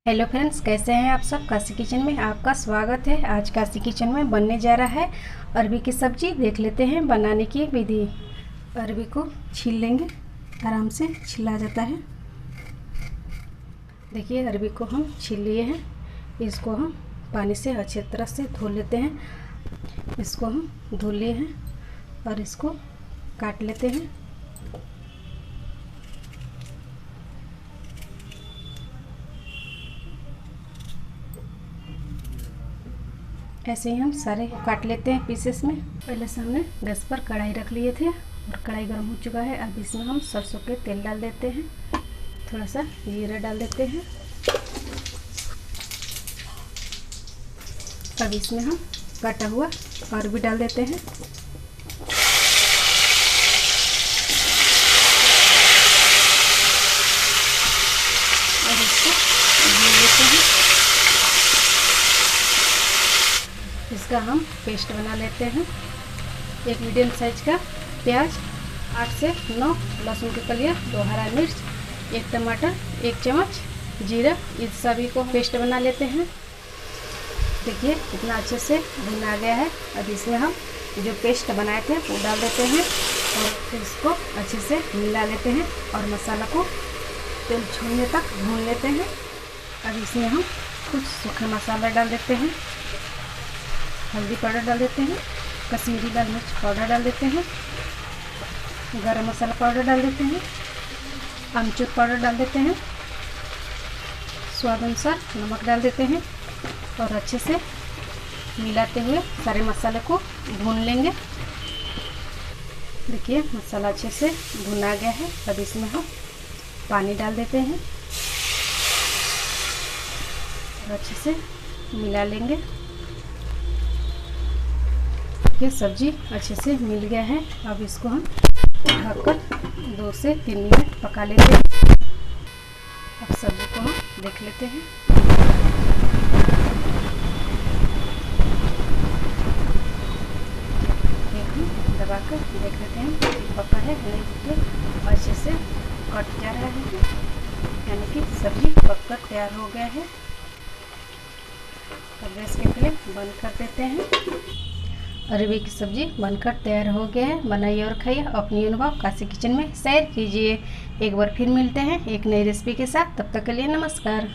Hello friends, कैसे हैं आप सब। काशी किचन में आपका स्वागत है। आज काशी किचन में बनने जा रहा है अरबी की सब्जी। देख लेते हैं बनाने की विधि। अरबी को छील लेंगे, आराम से छिला जाता है। देखिए, अरबी को हम छील लिए हैं। इसको हम पानी से अच्छी तरह से धो लेते हैं। इसको हम धो लिए हैं और इसको काट लेते हैं। ऐसे ही हम सारे काट लेते हैं पीसेस में। पहले से हमने गैस पर कढ़ाई रख लिए थे और कढ़ाई गर्म हो चुका है। अब इसमें हम सरसों के तेल डाल देते हैं, थोड़ा सा जीरा डाल देते हैं। अब इसमें हम कटा हुआ अरबी डाल देते हैं। और इसको भून लेते हैं। इसका हम पेस्ट बना लेते हैं। एक मीडियम साइज का प्याज, 8 से 9 लहसुन की कलियाँ, 2 हरा मिर्च, 1 टमाटर, 1 चम्मच जीरा, इस सभी को पेस्ट बना लेते हैं। देखिए कितना अच्छे से भुन आ गया है। अब इसमें हम जो पेस्ट बनाए थे वो डाल देते हैं और फिर इसको अच्छे से मिला लेते हैं और मसाला को तेल छोड़ने तक भून लेते हैं। अब इसमें हम कुछ सूखा मसाला डाल देते हैं। हल्दी पाउडर डाल देते हैं, कश्मीरी लाल मिर्च पाउडर डाल देते हैं, गरम मसाला पाउडर डाल देते हैं, अमचूर पाउडर डाल देते हैं, स्वाद अनुसार नमक डाल देते हैं और अच्छे से मिलाते हुए सारे मसाले को भून लेंगे। देखिए मसाला अच्छे से भुना गया है। अब इसमें हम पानी डाल देते हैं और अच्छे से मिला लेंगे। ये सब्जी अच्छे से मिल गया है। अब इसको हम ढककर 2 से 3 मिनट पका लेते हैं। अब सब्जी को हम देख लेते हैं। दबाकर देख लेते हैं पका है नहीं। देखिए अच्छे से कट जा रहा है, यानी कि सब्जी पककर तैयार हो गया है। अब गैस के फ्लेम बंद कर देते हैं। अरबी की सब्जी बनकर तैयार हो गया है। बनाइए और खाइए। अपनी अनुभव काशी किचन में शेयर कीजिए। एक बार फिर मिलते हैं एक नई रेसिपी के साथ। तब तक के लिए नमस्कार।